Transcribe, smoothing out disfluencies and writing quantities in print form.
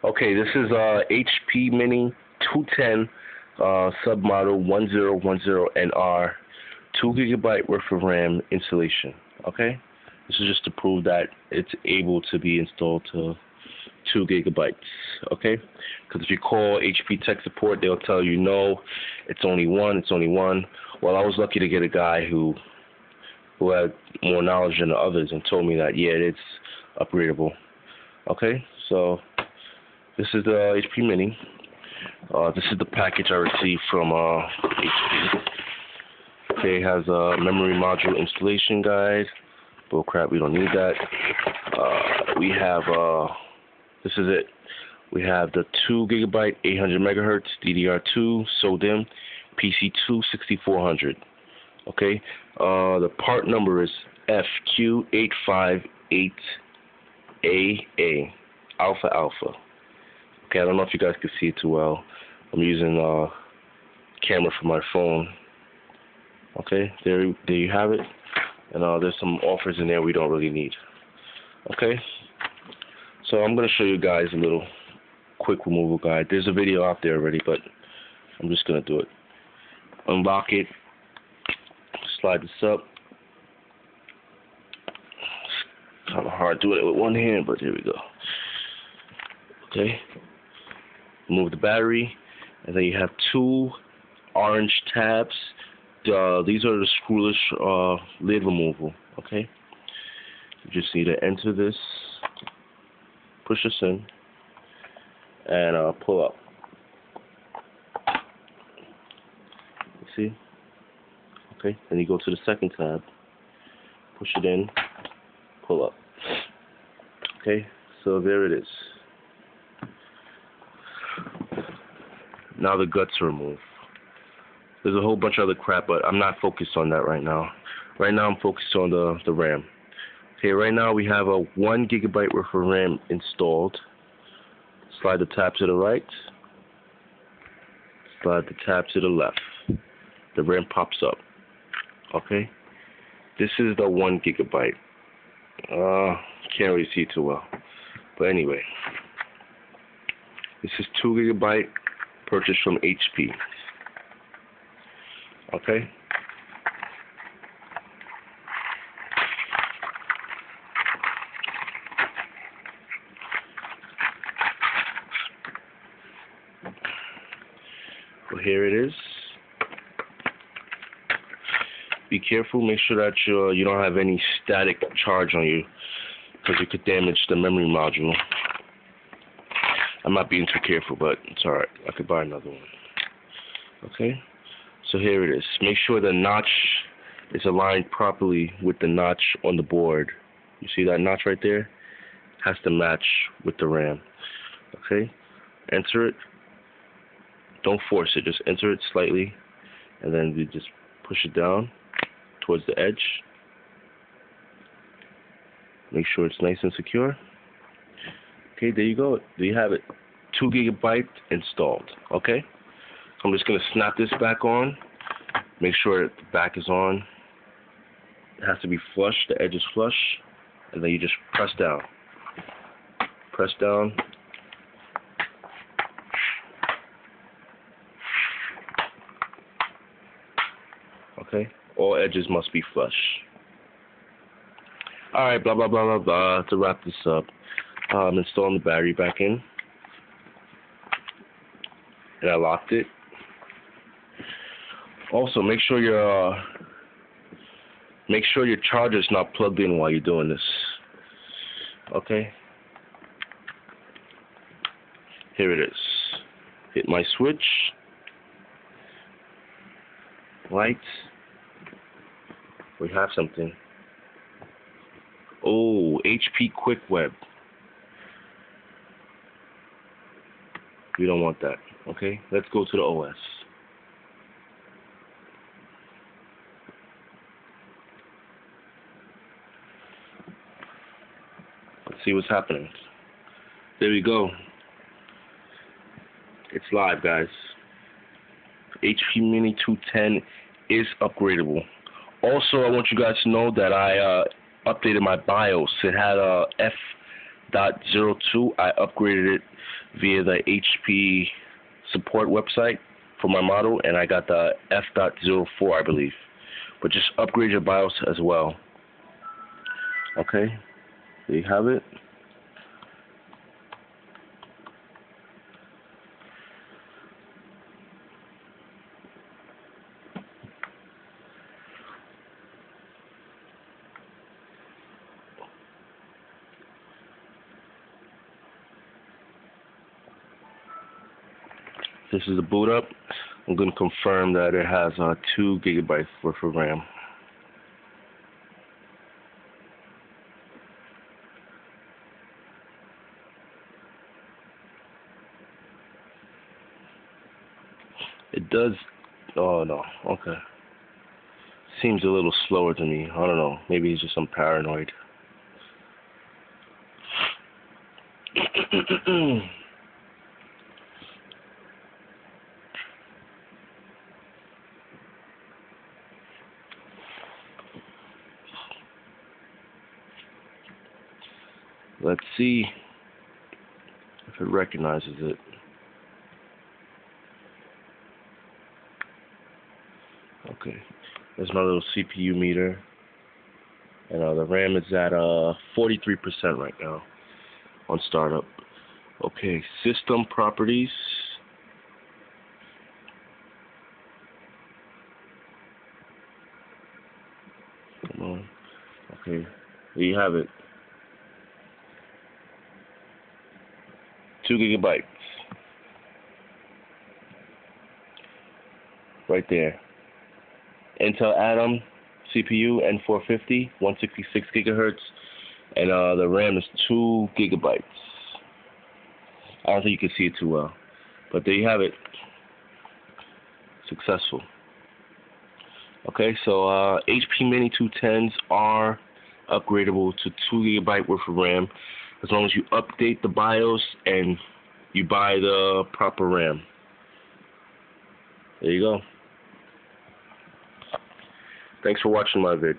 Okay, this is HP Mini 210 submodel 1010NR, 2 GB worth of RAM installation. Okay, this is just to prove that it's able to be installed to 2 GB. Okay, because if you call HP tech support, they'll tell you no, it's only one. It's only one. Well, I was lucky to get a guy who had more knowledge than the others and told me that yeah, it's upgradable. Okay, so this is the HP Mini. This is the package I received from HP. Okay, it has a memory module installation guide. Bull crap, we don't need that. We have this is it. We have the 2 GB 800 MHz DDR2 SODIMM PC2 6400. Okay, the part number is FQ858AA Alpha Alpha. Okay, I don't know if you guys can see it too well. I'm using camera for my phone. Okay, there you have it. And there's some offers in there we don't really need. Okay, so I'm gonna show you guys a little quick removal guide. There's a video out there already, but I'm just gonna do it. Unlock it. Slide this up. It's kind of hard doing it with one hand, but here we go. Okay. Remove the battery, and then you have two orange tabs. These are the screwless lid removal. Okay. You just need to enter this, push this in, and pull up. You see? Okay. Then you go to the second tab, push it in, pull up. Okay. So there it is. Now the guts are removed. There's a whole bunch of other crap, but I'm not focused on that right now. Right now I'm focused on the RAM. Okay, right now we have a 1 GB worth of RAM installed. Slide the tab to the right. Slide the tab to the left. The RAM pops up. Okay. This is the 1 GB. Can't really see it too well. But anyway. This is 2 GB purchased from HP. Okay. Well, here it is. Be careful. Make sure that you don't have any static charge on you, because it could damage the memory module. I'm not being too careful, but it's alright. I could buy another one. Okay, so here it is. Make sure the notch is aligned properly with the notch on the board. You see that notch right there? Has to match with the RAM. Okay, enter it. Don't force it. Just enter it slightly, and then you just push it down towards the edge. Make sure it's nice and secure. Okay, there you go. There you have it. 2 GB installed. Okay? So I'm just going to snap this back on. Make sure the back is on. It has to be flush. The edge is flush. And then you just press down. Press down. Okay? All edges must be flush. Alright, blah, blah, blah, blah, blah. To wrap this up. I'm installing the battery back in, and I locked it. Also, make sure your charger's not plugged in while you're doing this. Okay. Here it is. Hit my switch. Lights. We have something. Oh, HP Quick Web. We don't want that. Okay, let's go to the OS. Let's see what's happening. There we go. It's live, guys. HP Mini 210 is upgradable. Also, I want you guys to know that I updated my BIOS. It had a F.02. I upgraded it via the HP support website for my model, and I got the F.04, I believe. But just upgrade your BIOS as well. Okay, there you have it. This is the boot up. I'm going to confirm that it has 2 gigabytes worth of RAM. It does. Oh no. Okay. Seems a little slower to me. I don't know. Maybe he's just I'm paranoid. Let's see if it recognizes it. Okay. There's my little CPU meter. And the RAM is at 43% right now on startup. Okay, system properties. Come on. Okay, there you have it. 2 gigabytes. Right there. Intel Atom CPU N450, 166 gigahertz, and the RAM is 2 gigabytes. I don't think you can see it too well, but there you have it. Successful. Okay, so HP Mini 210s are upgradable to 2 gigabyte worth of RAM as long as you update the BIOS and you buy the proper RAM. There you go. Thanks for watching my vid.